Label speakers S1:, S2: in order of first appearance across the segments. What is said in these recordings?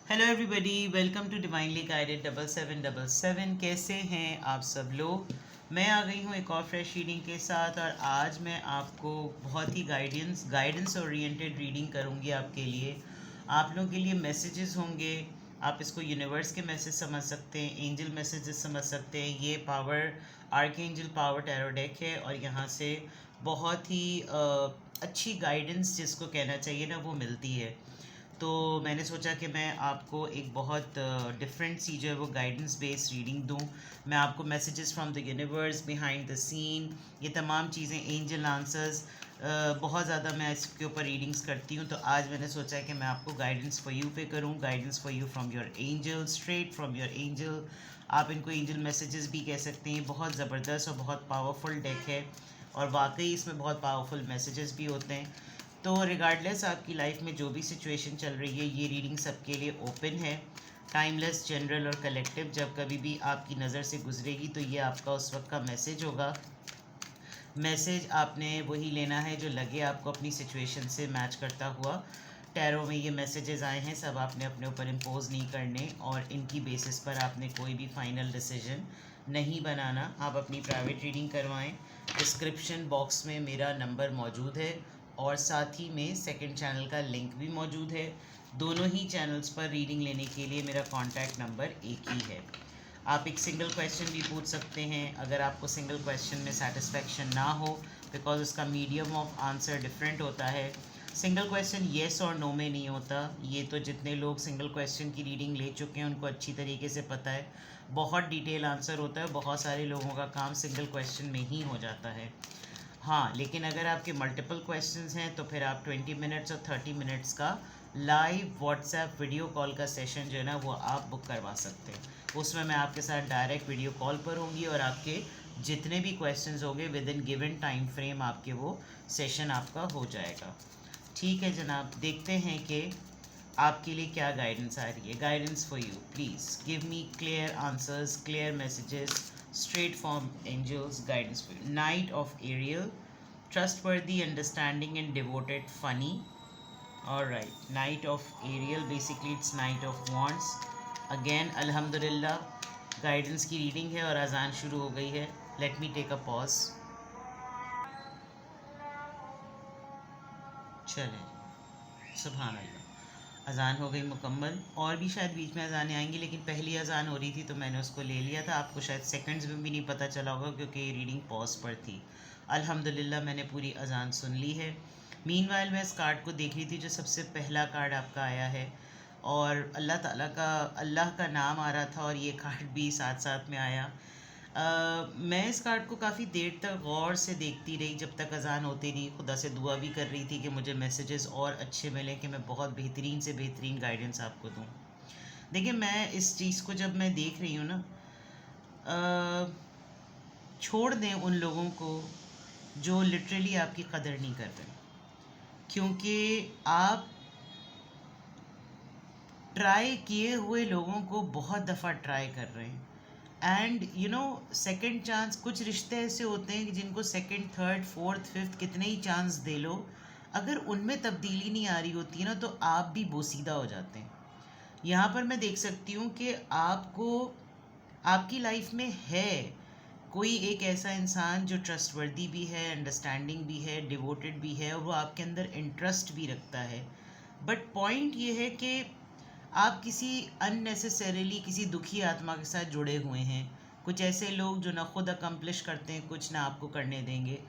S1: Hello everybody, welcome to divinely guided 7777। कैसे हैं आप सब लोग। मैं आ गई हूँ एक और फ्रेश रीडिंग के साथ और आज मैं आपको बहुत ही गाइडेंस ओरिएंटेड रीडिंग करूँगी आपके लिए। आप लोगों के लिए मैसेजेस होंगे। आप इसको यूनिवर्स के मैसेज समझ सकते हैं, एंजल मैसेजेस समझ सकते हैं। ये power archangel power tarot deck है और यहाँ से बहुत ही अच्छी गाइडेंस जिसको कहना चाहिए ना वो मिलती है। तो मैंने सोचा कि मैं आपको एक बहुत डिफरेंट सी जो है वो गाइडेंस बेस्ड रीडिंग दूं। मैं आपको messages from the universe, behind the scene, ये तमाम चीज़ें, एंजल आंसर्स, बहुत ज़्यादा मैं इसके ऊपर रीडिंग्स करती हूँ। तो आज मैंने सोचा कि मैं आपको गाइडेंस फॉर यू पे करूँ, guidance for you from your angel, straight from your angel. आप इनको एंजल मैसेजेस भी कह सकते हैं। बहुत ज़बरदस्त और बहुत पावरफुल डेक है और वाकई इसमें बहुत पावरफुल मैसेजेस भी होते हैं। तो रिगार्डलेस आपकी लाइफ में जो भी सिचुएशन चल रही है, ये रीडिंग सबके लिए ओपन है। टाइमलेस, जनरल और कलेक्टिव। जब कभी भी आपकी नज़र से गुजरेगी तो ये आपका उस वक्त का मैसेज होगा। मैसेज आपने वही लेना है जो लगे आपको अपनी सिचुएशन से मैच करता हुआ। टैरो में ये मैसेजेस आए हैं, सब आपने अपने ऊपर इम्पोज नहीं करने और इनकी बेसिस पर आपने कोई भी फाइनल डिसीजन नहीं बनाना। आप अपनी प्राइवेट रीडिंग करवाएं। डिस्क्रिप्शन बॉक्स में मेरा नंबर मौजूद है और साथ ही में सेकंड चैनल का लिंक भी मौजूद है। दोनों ही चैनल्स पर रीडिंग लेने के लिए मेरा कॉन्टैक्ट नंबर एक ही है। आप एक सिंगल क्वेश्चन भी पूछ सकते हैं अगर आपको सिंगल क्वेश्चन में सेटिस्फेक्शन ना हो, बिकॉज उसका मीडियम ऑफ आंसर डिफरेंट होता है। सिंगल क्वेश्चन येस और नो में नहीं होता। ये तो जितने लोग सिंगल क्वेश्चन की रीडिंग ले चुके हैं उनको अच्छी तरीके से पता है। बहुत डिटेल आंसर होता है। बहुत सारे लोगों का काम सिंगल क्वेश्चन में ही हो जाता है। हाँ, लेकिन अगर आपके मल्टीपल क्वेश्चंस हैं तो फिर आप 20 मिनट्स और 30 मिनट्स का लाइव व्हाट्सएप वीडियो कॉल का सेशन जो है ना वो आप बुक करवा सकते हैं। उसमें मैं आपके साथ डायरेक्ट वीडियो कॉल पर होंगी और आपके जितने भी क्वेश्चंस होंगे with in given time frame आपके वो सेशन आपका हो जाएगा। ठीक है जनाब, देखते हैं कि आपके लिए क्या गाइडेंस आ रही है। Guidance for you, please give me clear answers, clear messages, straight from angels. Guidance for you. Knight of Ariel, trustworthy, understanding and devoted, funny. All right, Knight of Ariel, basically it's Knight of Wands. Again alhamdulillah, guidance की reading है और अजान शुरू हो गई है। Let me take a pause. चले, सुभान अल्लाह, अज़ान हो गई मुकम्मल। और भी शायद बीच में अज़ानें आएंगी, लेकिन पहली अज़ान हो रही थी तो मैंने उसको ले लिया था। आपको शायद सेकंड्स में भी नहीं पता चला होगा क्योंकि ये रीडिंग पॉज पर थी। अल्हम्दुलिल्लाह मैंने पूरी अज़ान सुन ली है। मीनवाइल मैं इस कार्ड को देख रही थी जो सबसे पहला कार्ड आपका आया है और अल्लाह का नाम आ रहा था और ये कार्ड भी साथ साथ में आया। मैं इस कार्ड को काफ़ी देर तक गौर से देखती रही जब तक अज़ान होती रही। खुदा से दुआ भी कर रही थी कि मुझे मैसेजेस और अच्छे मिलें कि मैं बहुत बेहतरीन से बेहतरीन गाइडेंस आपको दूँ। देखिए, मैं इस चीज़ को जब मैं देख रही हूँ ना, छोड़ दें उन लोगों को जो लिटरली आपकी कदर नहीं कर रहे, क्योंकि आप ट्राई किए हुए लोगों को बहुत दफ़ा ट्राई कर रहे हैं। And you know, second chance, कुछ रिश्ते ऐसे होते हैं कि जिनको सेकंड, थर्ड, फोर्थ, फिफ्थ कितने ही चांस दे लो, अगर उनमें तब्दीली नहीं आ रही होती है ना तो आप भी बोसीदा हो जाते हैं। यहाँ पर मैं देख सकती हूँ कि आपको आपकी लाइफ में है कोई एक ऐसा इंसान जो ट्रस्टवर्दी भी है, अंडरस्टैंडिंग भी है, डिवोटेड भी है और वो आपके अंदर इंटरेस्ट भी रखता है। बट पॉइंट ये है कि आप किसी अननेसेसरीली किसी दुखी आत्मा के साथ जुड़े हुए हैं। कुछ ऐसे लोग जो ना खुद अकम्प्लिश करते हैं कुछ, ना आपको करने देंगे।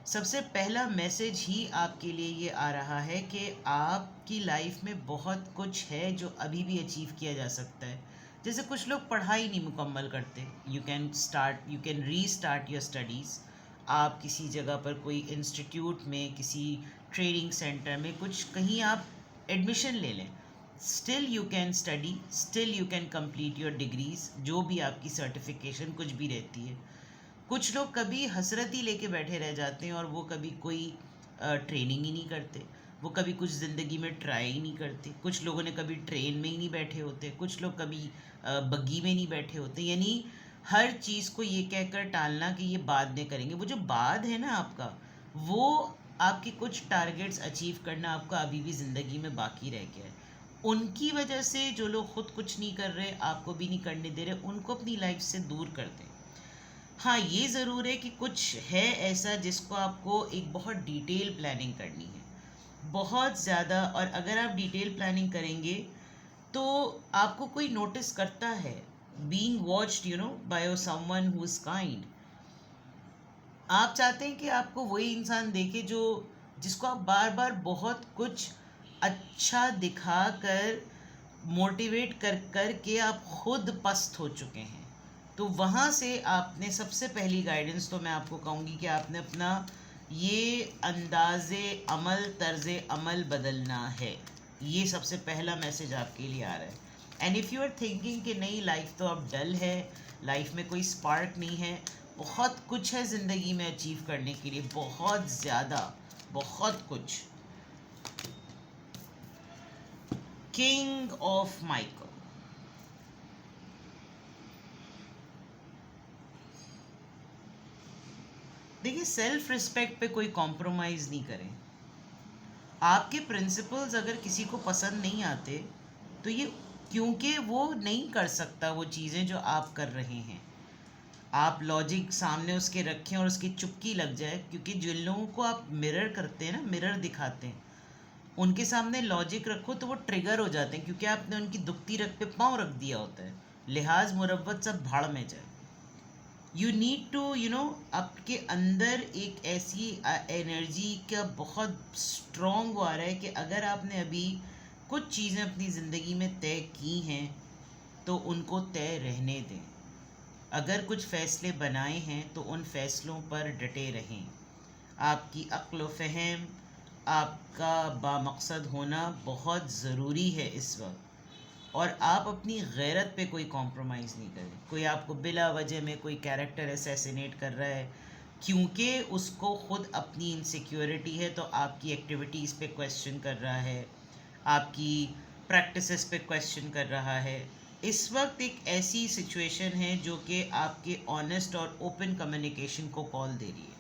S1: सबसे पहला मैसेज ही आपके लिए ये आ रहा है कि आपकी लाइफ में बहुत कुछ है जो अभी भी अचीव किया जा सकता है। जैसे कुछ लोग पढ़ाई नहीं मुकम्मल करते, यू कैन री स्टार्ट योर स्टडीज़। आप किसी जगह पर कोई इंस्टीट्यूट में, किसी ट्रेनिंग सेंटर में कुछ कहीं आप एडमिशन ले लें। Still you can study, still you can complete your degrees, जो भी आपकी सर्टिफिकेशन कुछ भी रहती है। कुछ लोग कभी हसरत ही लेके बैठे रह जाते हैं और वो कभी कोई ट्रेनिंग ही नहीं करते, वो कभी कुछ ज़िंदगी में ट्राई ही नहीं करते। कुछ लोगों ने कभी ट्रेन में ही नहीं बैठे होते, कुछ लोग कभी बग्गी में नहीं बैठे होते। यानी हर चीज़ को ये कहकर टालना कि ये बाद में करेंगे। वो जो बाद है ना आपका, वो आपके कुछ टारगेट्स अचीव करना आपका अभी भी ज़िंदगी में बाकी रह गया है। उनकी वजह से जो लोग खुद कुछ नहीं कर रहे, आपको भी नहीं करने दे रहे, उनको अपनी लाइफ से दूर कर दें। हाँ, ये ज़रूर है कि कुछ है ऐसा जिसको आपको एक बहुत डिटेल प्लानिंग करनी है, बहुत ज़्यादा। और अगर आप डिटेल प्लानिंग करेंगे तो आपको कोई नोटिस करता है, being watched by someone who is kind. आप चाहते हैं कि आपको वही इंसान देखे जो जिसको आप बार बार बहुत कुछ अच्छा दिखा कर, मोटिवेट कर कर के आप खुद पस्त हो चुके हैं। तो वहाँ से आपने सबसे पहली गाइडेंस तो मैं आपको कहूँगी कि आपने अपना ये अंदाज़े अमल, तर्ज़े अमल बदलना है। ये सबसे पहला मैसेज आपके लिए आ रहा है। And if you are thinking कि नहीं, लाइफ तो अब डल है, लाइफ में कोई स्पार्क नहीं है, बहुत कुछ है ज़िंदगी में अचीव करने के लिए, बहुत ज़्यादा, बहुत कुछ। किंग ऑफ माइकल, देखिए, सेल्फ रिस्पेक्ट पे कोई कॉम्प्रोमाइज़ नहीं करें। आपके प्रिंसिपल्स अगर किसी को पसंद नहीं आते तो ये क्योंकि वो नहीं कर सकता वो चीज़ें जो आप कर रहे हैं, आप लॉजिक सामने उसके रखें और उसकी चुप्पी लग जाए। क्योंकि जिन लोगों को आप मिरर करते हैं ना, मिरर दिखाते हैं, उनके सामने लॉजिक रखो तो वो ट्रिगर हो जाते हैं, क्योंकि आपने उनकी दुखती रख पे पाँव रख दिया होता है। लिहाज मुरब्बत सब भाड़ में जाए। यू नीड टू आपके अंदर एक ऐसी एनर्जी का बहुत स्ट्रॉन्ग वो आ रहा है कि अगर आपने अभी कुछ चीज़ें अपनी ज़िंदगी में तय की हैं तो उनको तय रहने दें। अगर कुछ फ़ैसले बनाए हैं तो उन फ़ैसलों पर डटे रहें। आपकी अक्ल व फ़हम, आपका बामक़सद होना बहुत ज़रूरी है इस वक्त। और आप अपनी गैरत पे कोई कॉम्प्रोमाइज़ नहीं करें। कोई आपको बिला वजह में कोई कैरेक्टर असैसिनेट कर रहा है क्योंकि उसको ख़ुद अपनी इनसिक्योरिटी है, तो आपकी एक्टिविटीज़ पे क्वेश्चन कर रहा है, आपकी प्रैक्टिसेस पे क्वेश्चन कर रहा है। इस वक्त एक ऐसी सिचुएशन है जो कि आपके ऑनेस्ट और ओपन कम्युनिकेशन को कॉल दे रही है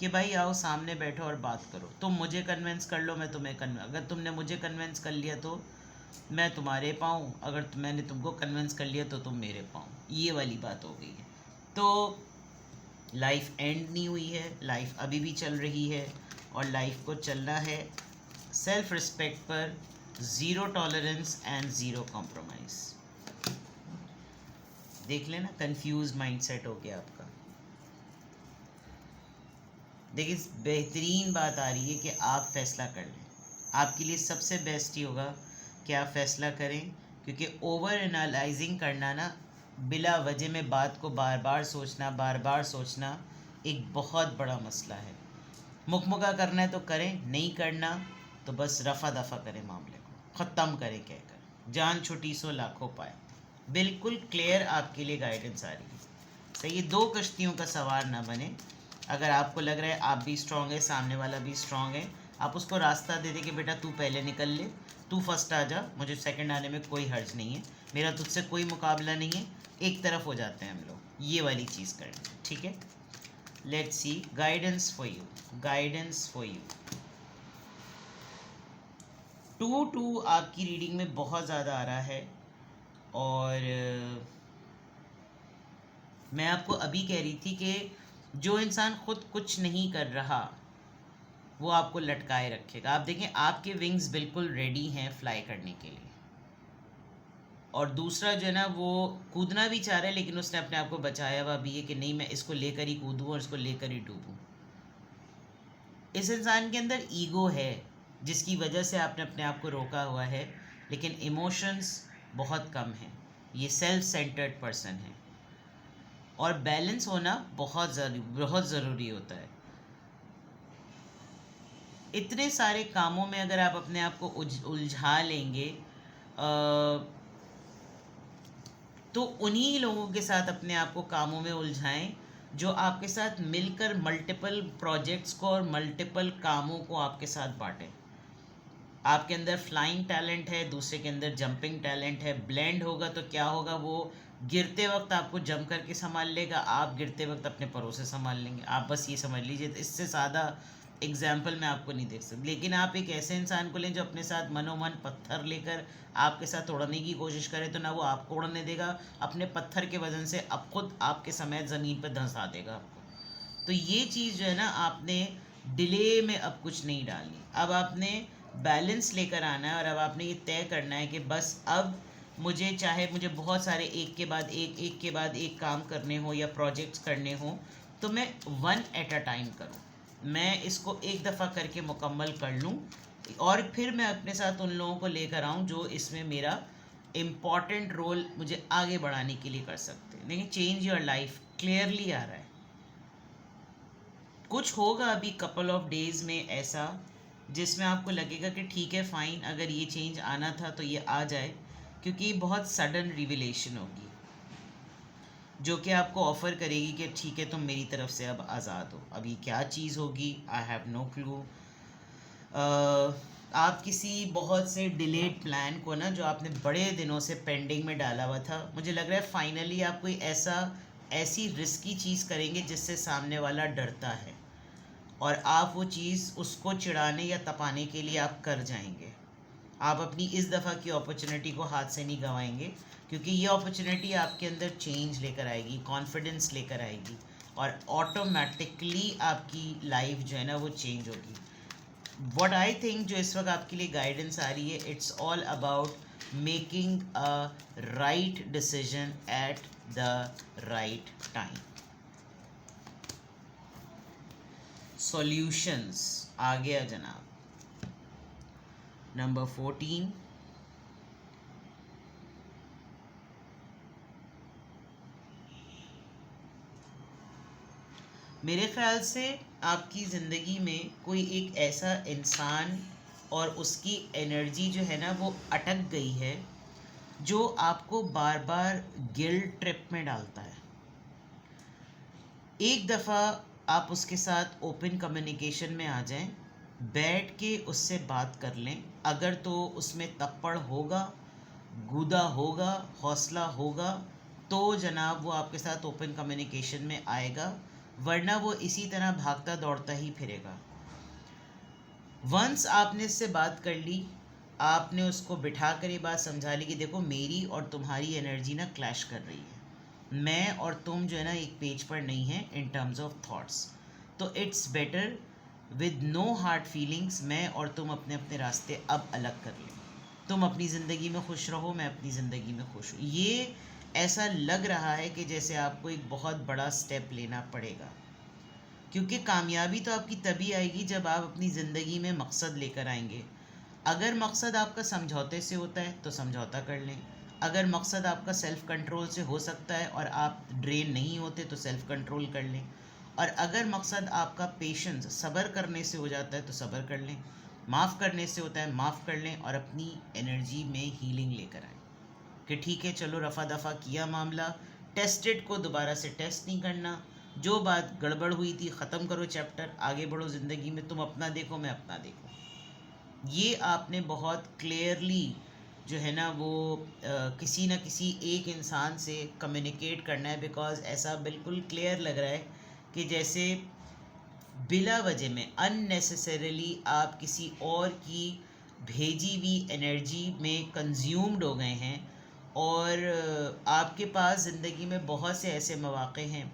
S1: कि भाई आओ सामने बैठो और बात करो। तुम मुझे कन्विंस कर लो, मैं तुम्हें अगर तुमने मुझे कन्विंस कर लिया तो मैं तुम्हारे पाऊँ, अगर मैंने तुमको कन्विंस कर लिया तो तुम मेरे पाऊँ। ये वाली बात हो गई है। तो लाइफ एंड नहीं हुई है, लाइफ अभी भी चल रही है और लाइफ को चलना है सेल्फ रिस्पेक्ट पर, zero tolerance and zero compromise. देख लेना, कंफ्यूज माइंडसेट हो गया आपका। देखिए, बेहतरीन बात आ रही है कि आप फैसला कर लें। आपके लिए सबसे बेस्ट ही होगा कि आप फैसला करें, क्योंकि ओवर एनालाइजिंग करना ना, बिला वजह में बात को बार बार सोचना एक बहुत बड़ा मसला है। मुकमुका करना है तो करें, नहीं करना तो बस रफ़ा दफ़ा करें, मामले को ख़त्म करें कहकर। जान छुटी सो लाखों पाए। बिल्कुल क्लियर आपके लिए गाइडेंस आ रही है। सही, दो कश्तियों का सवार ना बने। अगर आपको लग रहा है आप भी स्ट्रॉन्ग है, सामने वाला भी स्ट्रॉन्ग है, आप उसको रास्ता दे दें कि बेटा तू पहले निकल ले, तू फर्स्ट आ जा, मुझे सेकंड आने में कोई हर्ज नहीं है, मेरा तुझसे कोई मुकाबला नहीं है, एक तरफ हो जाते हैं हम लोग। ये वाली चीज़ करें, ठीक है। Let's see guidance for you, guidance for you. 2 आपकी रीडिंग में बहुत ज़्यादा आ रहा है और मैं आपको अभी कह रही थी कि जो इंसान खुद कुछ नहीं कर रहा वो आपको लटकाए रखेगा। आप देखें, आपके विंग्स बिल्कुल रेडी हैं फ्लाई करने के लिए, और दूसरा जो है ना वो कूदना भी चाह रहा है, लेकिन उसने अपने आप को बचाया हुआ भी है कि नहीं, मैं इसको लेकर ही कूदूँ और इसको लेकर ही डूबूँ। इस इंसान के अंदर ईगो है जिसकी वजह से आपने अपने आप को रोका हुआ है, लेकिन इमोशंस बहुत कम हैं। ये सेल्फ सेंटर्ड पर्सन है और बैलेंस होना बहुत ज़रूरी होता है। इतने सारे कामों में अगर आप अपने आप को उलझा लेंगे तो उन्हीं लोगों के साथ अपने आप को कामों में उलझाएं जो आपके साथ मिलकर मल्टीपल प्रोजेक्ट्स को और मल्टीपल कामों को आपके साथ बांटें। आपके अंदर फ्लाइंग टैलेंट है, दूसरे के अंदर जंपिंग टैलेंट है, ब्लेंड होगा तो क्या होगा, वो गिरते वक्त आपको जम करके संभाल लेगा, आप गिरते वक्त अपने परों से संभाल लेंगे। आप बस ये समझ लीजिए, इससे ज़्यादा एग्जाम्पल मैं आपको नहीं देख सकती, लेकिन आप एक ऐसे इंसान को लें जो अपने साथ मनोमन पत्थर लेकर आपके साथ उड़ने की कोशिश करे, तो ना वो आपको उड़ने देगा, अपने पत्थर के वजन से अब खुद आपके समेत ज़मीन पर धंसा देगा आपको। तो ये चीज़ जो है ना, आपने डिले में अब कुछ नहीं डालनी, अब आपने बैलेंस लेकर आना है, और अब आपने ये तय करना है कि बस अब मुझे, चाहे मुझे बहुत सारे एक के बाद एक काम करने हो या प्रोजेक्ट्स करने हो, तो मैं वन एट अ टाइम करूँ, मैं इसको एक दफ़ा करके मुकम्मल कर लूँ, और फिर मैं अपने साथ उन लोगों को लेकर आऊँ जो इसमें मेरा इम्पॉर्टेंट रोल मुझे आगे बढ़ाने के लिए कर सकते हैं। देखिए, चेंज योर लाइफ क्लियरली आ रहा है। कुछ होगा अभी कपल ऑफ डेज़ में ऐसा जिसमें आपको लगेगा कि ठीक है फ़ाइन, अगर ये चेंज आना था तो ये आ जाए, क्योंकि बहुत सडन रिविलेशन होगी जो कि आपको ऑफ़र करेगी कि ठीक है, तुम मेरी तरफ से अब आज़ाद हो। अभी क्या चीज़ होगी, आई हैव नो क्लू। आप किसी बहुत से डिलेड प्लान को ना, जो आपने बड़े दिनों से पेंडिंग में डाला हुआ था, मुझे लग रहा है फाइनली आप कोई ऐसी रिस्की चीज़ करेंगे जिससे सामने वाला डरता है, और आप वो चीज़ उसको चिढ़ाने या तपाने के लिए आप कर जाएंगे। आप अपनी इस दफ़ा की अपॉर्चुनिटी को हाथ से नहीं गंवाएंगे, क्योंकि ये अपॉर्चुनिटी आपके अंदर चेंज लेकर आएगी, कॉन्फिडेंस लेकर आएगी, और ऑटोमेटिकली आपकी लाइफ जो है ना वो चेंज होगी। व्हाट आई थिंक जो इस वक्त आपके लिए गाइडेंस आ रही है, it's all about making a right decision at the right time. Solutions आ गया जनाब। नंबर 14, मेरे ख़्याल से आपकी ज़िंदगी में कोई एक ऐसा इंसान और उसकी एनर्जी जो है ना वो अटक गई है, जो आपको बार बार गिल्ट ट्रिप में डालता है। एक दफ़ा आप उसके साथ ओपन कम्युनिकेशन में आ जाएं, बैठ के उससे बात कर लें, अगर तो उसमें तप्पड़ होगा, गूदा होगा, हौसला होगा, तो जनाब वो आपके साथ ओपन कम्युनिकेशन में आएगा, वरना वो इसी तरह भागता दौड़ता ही फिरेगा। वंस आपने इससे बात कर ली, आपने उसको बिठा कर ये बात समझा ली कि देखो, मेरी और तुम्हारी एनर्जी ना क्लैश कर रही है, मैं और तुम जो है ना एक पेज पर नहीं है इन टर्म्स ऑफ थॉट्स, तो it's better with no hard feelings, मैं और तुम अपने अपने रास्ते अब अलग कर लें। तुम अपनी ज़िंदगी में खुश रहो, मैं अपनी ज़िंदगी में खुश हूँ। ये ऐसा लग रहा है कि जैसे आपको एक बहुत बड़ा स्टेप लेना पड़ेगा, क्योंकि कामयाबी तो आपकी तभी आएगी जब आप अपनी ज़िंदगी में मकसद लेकर आएंगे। अगर मकसद आपका समझौते से होता है तो समझौता कर लें, अगर मकसद आपका सेल्फ़ कंट्रोल से हो सकता है और आप ड्रेन नहीं होते तो सेल्फ़ कंट्रोल कर लें, और अगर मकसद आपका पेशेंस, सब्र करने से हो जाता है तो सब्र कर लें, माफ़ करने से होता है माफ़ कर लें, और अपनी एनर्जी में हीलिंग लेकर आएँ कि ठीक है, चलो रफ़ा दफ़ा किया मामला, टेस्टेड को दोबारा से टेस्ट नहीं करना, जो बात गड़बड़ हुई थी ख़त्म करो चैप्टर, आगे बढ़ो ज़िंदगी में, तुम अपना देखो मैं अपना देखूँ। ये आपने बहुत क्लियरली जो है ना वो किसी न किसी एक इंसान से कम्युनिकेट करना है, बिकॉज़ ऐसा बिल्कुल क्लियर लग रहा है कि जैसे बिला वजह में अननेसेसरीली आप किसी और की भेजी हुई एनर्जी में कंज्यूम्ड हो गए हैं, और आपके पास ज़िंदगी में बहुत से ऐसे मौक़े हैं।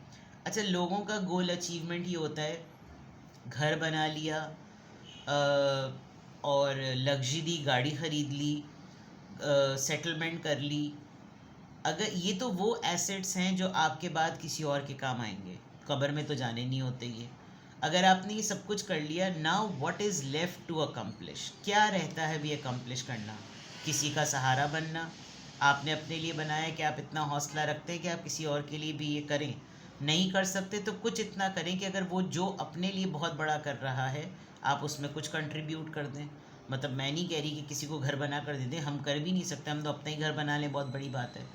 S1: अच्छा, लोगों का गोल अचीवमेंट ही होता है, घर बना लिया, और लग्जरी गाड़ी ख़रीद ली, सेटलमेंट कर ली। अगर ये तो वो एसेट्स हैं जो आपके बाद किसी और के काम आएंगे, कब्र में तो जाने नहीं होते ये। अगर आपने ये सब कुछ कर लिया, now what is left to accomplish, क्या रहता है भी अकम्प्लिश करना? किसी का सहारा बनना। आपने अपने लिए बनाया कि आप इतना हौसला रखते हैं कि आप किसी और के लिए भी ये करें, नहीं कर सकते तो कुछ इतना करें कि अगर वो जो अपने लिए बहुत बड़ा कर रहा है आप उसमें कुछ कंट्रीब्यूट कर दें। मतलब मैं नहीं कह रही कि किसी को घर बना कर दे दें, हम कर भी नहीं सकते, हम तो अपना ही घर बना लें, बहुत बड़ी बात है।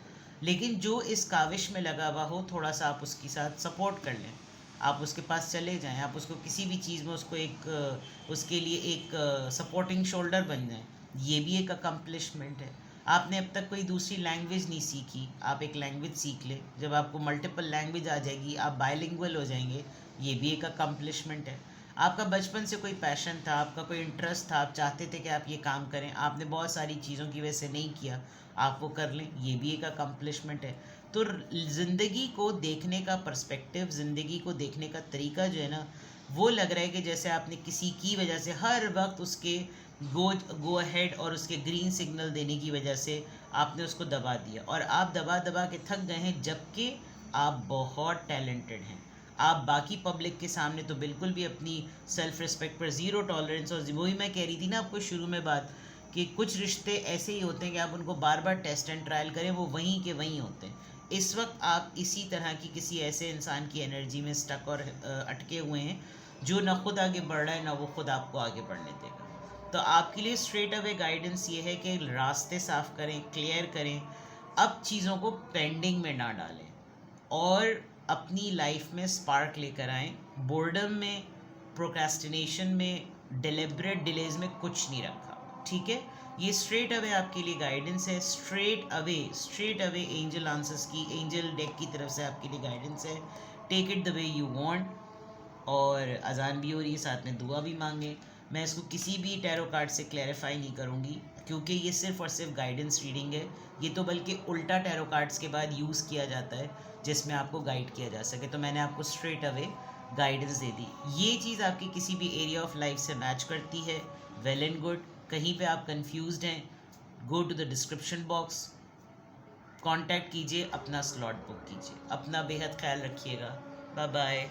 S1: लेकिन जो इस काविश में लगा हुआ हो, थोड़ा सा आप उसके साथ सपोर्ट कर लें, आप उसके पास चले जाएं, आप उसको किसी भी चीज़ में उसको उसके लिए एक सपोर्टिंग शोल्डर बन जाएं, ये भी एक अकम्पलिशमेंट है। आपने अब तक कोई दूसरी लैंग्वेज नहीं सीखी, आप एक लैंग्वेज सीख लें, जब आपको मल्टीपल लैंग्वेज आ जाएगी आप बायलिंगुअल हो जाएंगे, ये भी एक अकम्पलिशमेंट है। आपका बचपन से कोई पैशन था, आपका कोई इंटरेस्ट था, आप चाहते थे कि आप ये काम करें, आपने बहुत सारी चीज़ों की वजह से नहीं किया, आप वो कर लें, ये भी एक अकम्पलिशमेंट है। तो ज़िंदगी को देखने का पर्सपेक्टिव, ज़िंदगी को देखने का तरीका जो है ना, वो लग रहा है कि जैसे आपने किसी की वजह से हर वक्त उसके गो अहेड और उसके ग्रीन सिग्नल देने की वजह से आपने उसको दबा दिया, और आप दबा दबा के थक गए हैं, जबकि आप बहुत टैलेंटेड हैं। आप बाकी पब्लिक के सामने तो बिल्कुल भी अपनी सेल्फ रिस्पेक्ट पर ज़ीरो टॉलरेंस, और वही मैं कह रही थी ना आपको शुरू में बात, कि कुछ रिश्ते ऐसे ही होते हैं कि आप उनको बार बार टेस्ट एंड ट्रायल करें, वो वहीं के वहीं होते हैं। इस वक्त आप इसी तरह की किसी ऐसे इंसान की एनर्जी में स्टक और अटके हुए हैं जो ना खुद आगे बढ़ रहा है, ना वो खुद आपको आगे बढ़ने देगा। तो आपके लिए स्ट्रेट अवे गाइडेंस ये है कि रास्ते साफ करें, क्लियर करें, अब चीज़ों को पेंडिंग में ना डालें, और अपनी लाइफ में स्पार्क लेकर आएँ। बोर्डम में, प्रोक्रेस्टिनेशन में, डिलिबरेट डिलेज में कुछ नहीं रखा, ठीक है। ये स्ट्रेट अवे आपके लिए गाइडेंस है, स्ट्रेट अवे एंजल आंसर्स की, एंजल डेक की तरफ से आपके लिए गाइडेंस है। Take it the way you want. और अजान भी हो रही है, साथ में दुआ भी मांगे। मैं इसको किसी भी टैरो कार्ड से क्लैरिफाई नहीं करूँगी, क्योंकि ये सिर्फ और सिर्फ गाइडेंस रीडिंग है। ये तो बल्कि उल्टा टैरो कार्ड्स के बाद यूज़ किया जाता है, जिसमें आपको गाइड किया जा सके। तो मैंने आपको स्ट्रेट अवे गाइडेंस दे दी। ये चीज़ आपकी किसी भी एरिया ऑफ लाइफ से मैच करती है, वेल एंड गुड। कहीं पे आप कंफ्यूज्ड हैं, go to the description box, contact कीजिए, अपना स्लॉट बुक कीजिए। अपना बेहद ख्याल रखिएगा। Bye bye.